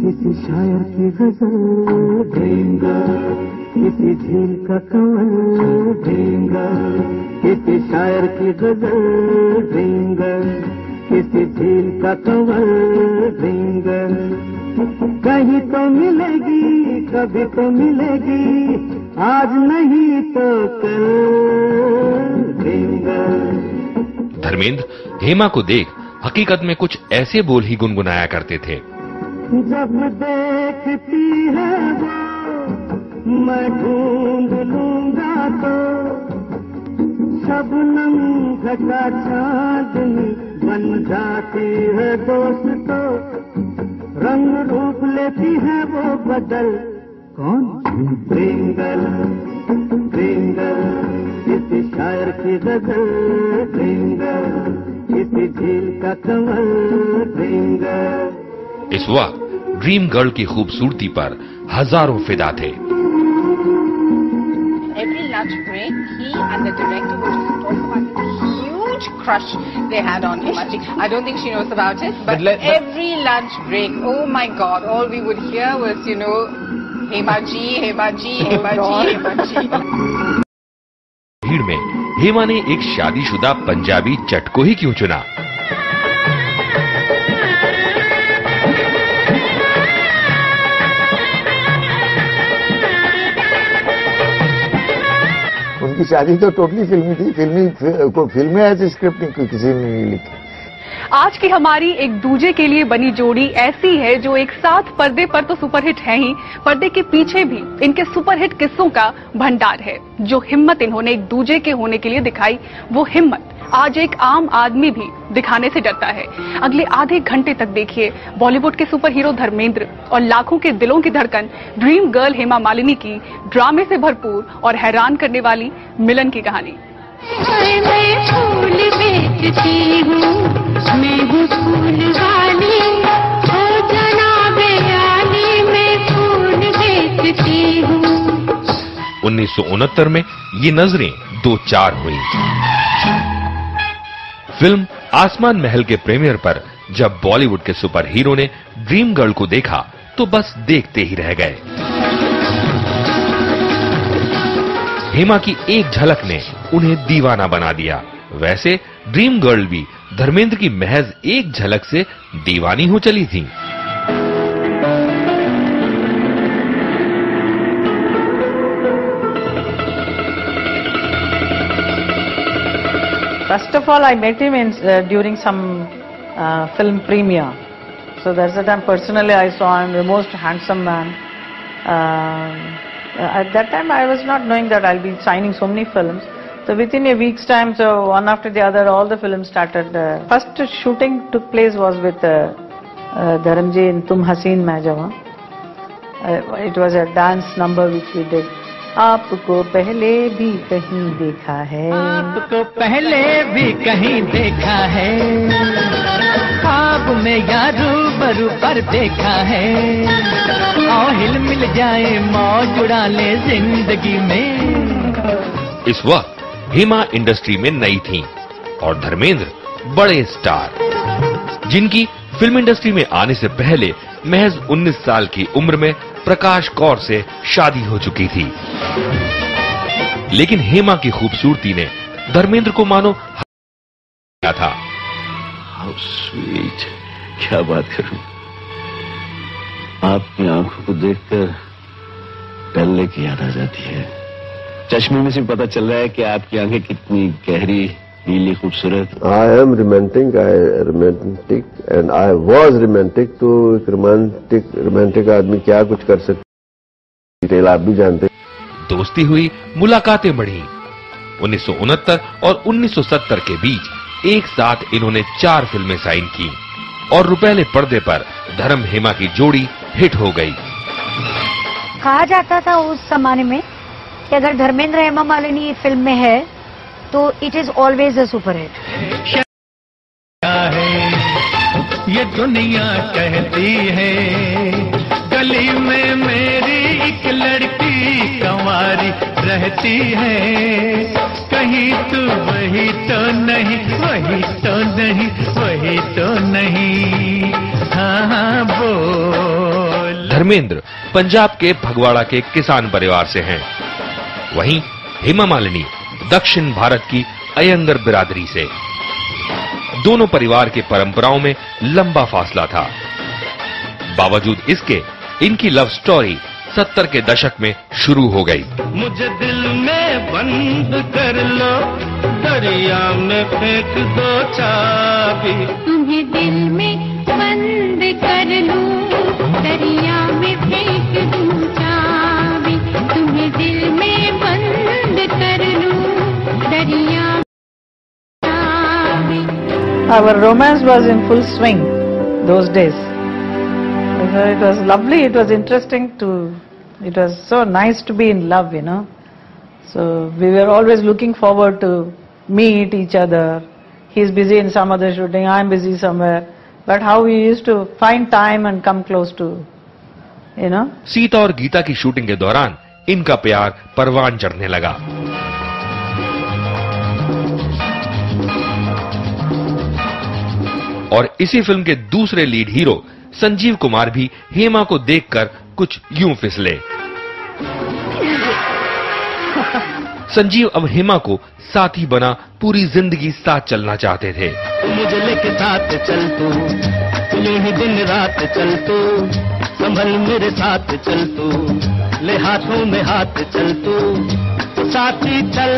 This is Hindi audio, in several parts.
किसी शायर की गजल देंगा, किसी झील का कमल देंगा, किसी शायर की गजल देंगा, किसी झील का कमल देंगा। कहीं तो मिलेगी, कभी तो मिलेगी, आज नहीं तो कल देंगा। धर्मेंद्र हेमा को देख हकीकत में कुछ ऐसे बोल ही गुनगुनाया करते थे। जब देखती है वो मैं ढूंढ लूंगा तो, शबनम घटा चांदनी बन जाती है दोस्त तो, रंग रूप लेती है वो बदल। कौन? प्रिंगल प्रिंगल, किसी शायर की गजल प्रिंगल, किसी झील का कमल प्रिंगल। इस वक्त ड्रीम गर्ल की खूबसूरती पर हजारों फिदा थे। Every lunch break, he and the director would just talk about this huge crush they had on Hema Ji. I don't think she knows about it, but every lunch break, oh my God, all we would hear was, you know, Hema Ji, Hema Ji, Hema Ji, Hema Ji. भीड़ में हेमा ने एक शादीशुदा पंजाबी जट को ही क्यों चुना? उनकी शादी तो टोटली फिल्मी थी, फिल्में ऐसी स्क्रिप्ट किसी ने नहीं लिखी। आज की हमारी एक दूजे के लिए बनी जोड़ी ऐसी है जो एक साथ पर्दे पर तो सुपरहिट है ही, पर्दे के पीछे भी इनके सुपरहिट किस्सों का भंडार है। जो हिम्मत इन्होंने एक दूजे के होने के लिए दिखाई, वो हिम्मत आज एक आम आदमी भी दिखाने से डरता है। अगले आधे घंटे तक देखिए बॉलीवुड के सुपर हीरो धर्मेंद्र और लाखों के दिलों की धड़कन ड्रीम गर्ल हेमा मालिनी की ड्रामे से भरपूर और हैरान करने वाली मिलन की कहानी। मैं फूल बेचती हूँ, मैं हूँ फूल वाली, ओ जनाबे आली, मैं फूल बेचती हूँ। 1969 में ये नजरें दो चार हुई। फिल्म आसमान महल के प्रीमियर पर जब बॉलीवुड के सुपर हीरो ने ड्रीम गर्ल को देखा तो बस देखते ही रह गए। हेमा की एक झलक ने उन्हें दीवाना बना दिया। वैसे ड्रीम गर्ल भी धर्मेंद्र की महज एक झलक से दीवानी हो चली थी। First of all, I met him during some film premiere. So that's the time personally I saw him, the most handsome man. At that time I was not knowing that I'll be signing so many films. So within a week's time, so one after the other, all the films started. First shooting took place was with Dharamji in Tum Haseen Main Jawan. It was a dance number which we did. आपको पहले भी कहीं देखा है, आपको पहले भी कहीं देखा है, ख्वाब में या रूबरू पर देखा है, आओ हिल मिल जाए मौज उड़ा ले जिंदगी में। इस वक्त हेमा इंडस्ट्री में नई थी और धर्मेंद्र बड़े स्टार, जिनकी फिल्म इंडस्ट्री में आने से पहले महज 19 साल की उम्र में प्रकाश कौर से शादी हो चुकी थी। लेकिन हेमा की खूबसूरती ने धर्मेंद्र को मानो था। हाउ स्वीट, क्या बात करूं, आपकी आंखों को देखकर पहले की याद आ जाती है। चश्मे में से पता चल रहा है कि आपकी आंखें कितनी गहरी नीली खूबसूरत। I am romantic, and I was romantic, तो एक रोमांटिक आदमी क्या कुछ कर सकता, डिटेल आप भी जानते। दोस्ती हुई, मुलाकातें बढ़ी। 1969 और 1970 के बीच एक साथ इन्होंने 4 फिल्में साइन की और रुपहले पर्दे पर धर्म हेमा की जोड़ी हिट हो गई। कहा जाता था उस जमाने में कि अगर धर्मेंद्र हेमा मालिनी फिल्म में है तो it is always a super hit. ये दुनिया कहती है गली में मेरी एक लड़की कंवारी रहती है, कहीं तू वही तो नहीं, वही तो नहीं, वही तो नहीं, हाँ बोल। धर्मेंद्र पंजाब के फगवाड़ा के किसान परिवार से हैं, वहीं हेमा मालिनी दक्षिण भारत की अयंगर बिरादरी से। दोनों परिवार के परंपराओं में लंबा फासला था। बावजूद इसके इनकी लव स्टोरी 70 के दशक में शुरू हो गई। मुझे दिल में बंद कर लो, दरिया में फेंक दो चाबी। तुम्हें दिल में बंद कर लूं, दरिया में फेंक दूं चाबी। तुम्हें दिल में बंद कर लूं, दरिया में चाबी। Our romance was in full swing those days. It was lovely, it was interesting it was so nice to be in love, you know. So we were always looking forward to meet each other. He's busy in some other shooting, I'm busy somewhere. But how we used to find time and come close to, you know. Sita और गीता की शूटिंग के दौरान इनका प्यार परवान चढ़ने लगा। और इसी फिल्म के दूसरे लीड हीरो संजीव कुमार भी हेमा को देखकर कुछ यूं फिसले। संजीव अब हेमा को साथी बना पूरी जिंदगी साथ चलना चाहते थे। मुझे लेके साथ चल तू, यही दिन रात चल तू, संभल मेरे साथ चल तू, ले हाथों में हाथ चल तू, साथी चल।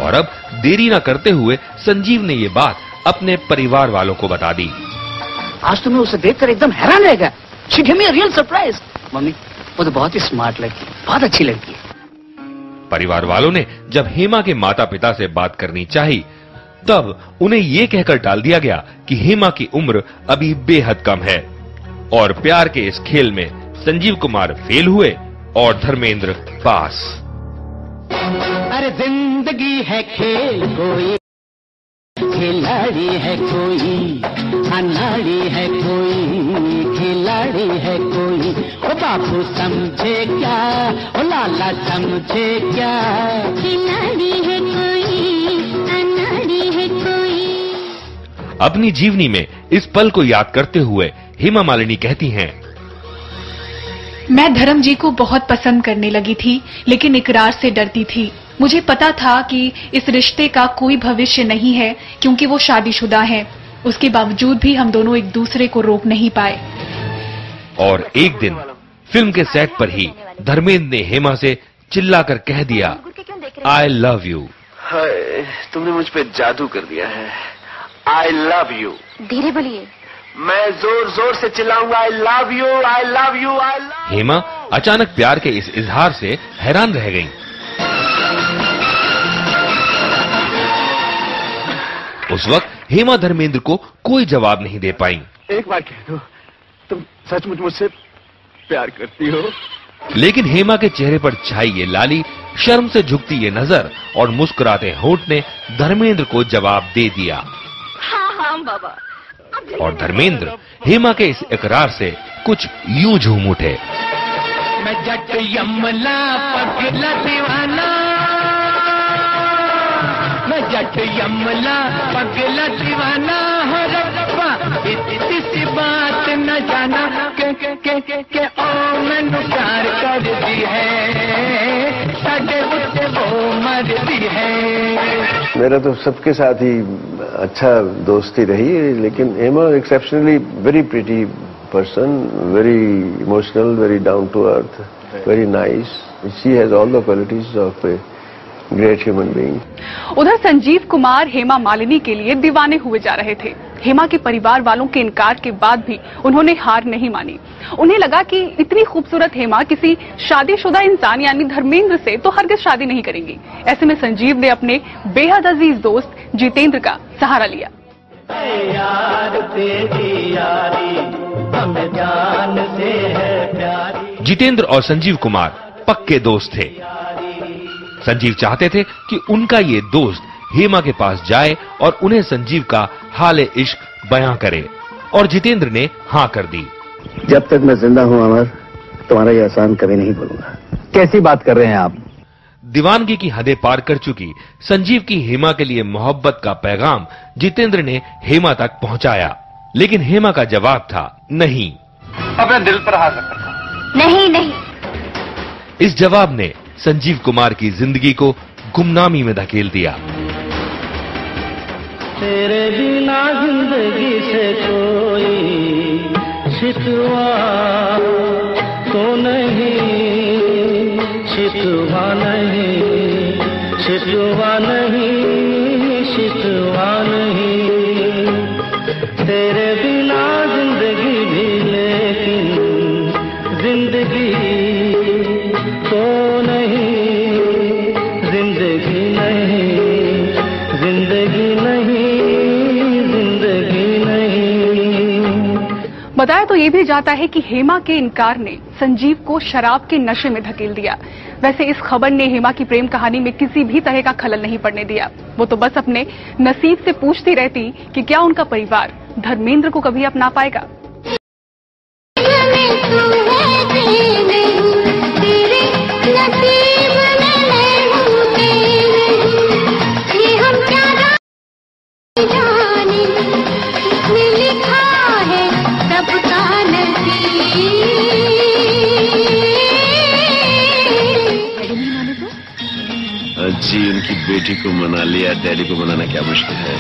और अब देरी न करते हुए संजीव ने ये बात अपने परिवार वालों को बता दी। आज तो मैं उसे देखकर एकदम हैरान रह गया। She gave me a real surprise. Mummy, वो तो बहुत ही स्मार्ट लड़की, बहुत अच्छी लड़की है। परिवार वालों ने जब हेमा के माता पिता से बात करनी चाही, तब उन्हें ये कहकर टाल दिया गया कि हेमा की उम्र अभी बेहद कम है और प्यार के इस खेल में संजीव कुमार फेल हुए और धर्मेंद्र पास। अरे जिंदगी है खेल, कोई खिलाड़ी है, कोई अनाड़ी है, कोई खिलाड़ी है, कोई ओ बाबू समझे क्या, ओ लाला समझे क्या, खिलाड़ी है कोई, अनाड़ी है कोई। अपनी जीवनी में इस पल को याद करते हुए हेमा मालिनी कहती हैं, मैं धर्म जी को बहुत पसंद करने लगी थी, लेकिन इकरार से डरती थी। मुझे पता था कि इस रिश्ते का कोई भविष्य नहीं है क्योंकि वो शादीशुदा है। उसके बावजूद भी हम दोनों एक दूसरे को रोक नहीं पाए। और एक दिन फिल्म के सेट पर ही धर्मेंद्र ने हेमा से चिल्लाकर कह दिया, आई लव यू। हाय, तुमने मुझ पे जादू कर दिया है। I love you. धीरे बोलिए। मैं जोर जोर से चिल्लाऊंगा, I love you, I love you, I love. Hema अचानक प्यार के इस इजहार से हैरान रह गईं। उस वक्त हेमा धर्मेंद्र को कोई जवाब नहीं दे पाई। एक बार कह दो, तुम सचमुच मुझसे प्यार करती हो? लेकिन हेमा के चेहरे पर छाई ये लाली, शर्म से झुकती ये नजर और मुस्कुराते होंठ ने धर्मेंद्र को जवाब दे दिया। हाँ हाँ बाबा। और धर्मेंद्र हेमा के इस इकरार से कुछ यूं झूम उठे। मैं जट यमला पगला दीवाना, मैं जट यमला पगला दीवाना हो रब्बा, इतनी सी बात न जाना के ओ मैनू प्यार कर दी है, साडे उत्ते वो मर दी है। मेरा तो सबके साथ ही अच्छा दोस्ती रही, लेकिन Hema exceptionally very pretty person, very emotional, very down to earth, very nice. She has all the qualities of a great human being. उधर संजीव कुमार हेमा मालिनी के लिए दीवाने हुए जा रहे थे। हेमा के परिवार वालों के इनकार के बाद भी उन्होंने हार नहीं मानी। उन्हें लगा कि इतनी खूबसूरत हेमा किसी शादीशुदा इंसान यानी धर्मेंद्र से तो हरगिज शादी नहीं करेंगी। ऐसे में संजीव ने अपने बेहद अजीज दोस्त जितेंद्र का सहारा लिया। जितेंद्र और संजीव कुमार पक्के दोस्त थे। संजीव चाहते थे कि उनका ये दोस्त हेमा के पास जाए और उन्हें संजीव का हाल इश्क बयां करे, और जितेंद्र ने हां कर दी। जब तक मैं जिंदा हूं अमर, तुम्हारा ये एहसान कभी नहीं भूलूंगा। कैसी बात कर रहे हैं आप? दीवानगी की हदें पार कर चुकी संजीव की हेमा के लिए मोहब्बत का पैगाम जितेंद्र ने हेमा तक पहुंचाया, लेकिन हेमा का जवाब था नहीं। अपने दिल पर हाथ रखा। नहीं नहीं। इस जवाब ने संजीव कुमार की जिंदगी को गुमनामी में धकेल दिया। तेरे बिना जिंदगी से कोई शिकवा तो नहीं, शिकवा नहीं, शिकवा नहीं, शिकवा नहीं। तेरे बिना जिंदगी भी, लेकिन जिंदगी तो नहीं, जिंदगी नहीं, जिंदगी नहीं, जिंदगी नहीं। बताया तो ये भी जाता है कि हेमा के इनकार ने संजीव को शराब के नशे में धकेल दिया। वैसे इस खबर ने हेमा की प्रेम कहानी में किसी भी तरह का खलल नहीं पड़ने दिया। वो तो बस अपने नसीब से पूछती रहती कि क्या उनका परिवार धर्मेंद्र को कभी अपना पाएगा। जी उनकी बेटी को मना लिया, डैडी को मनाना क्या मुश्किल है।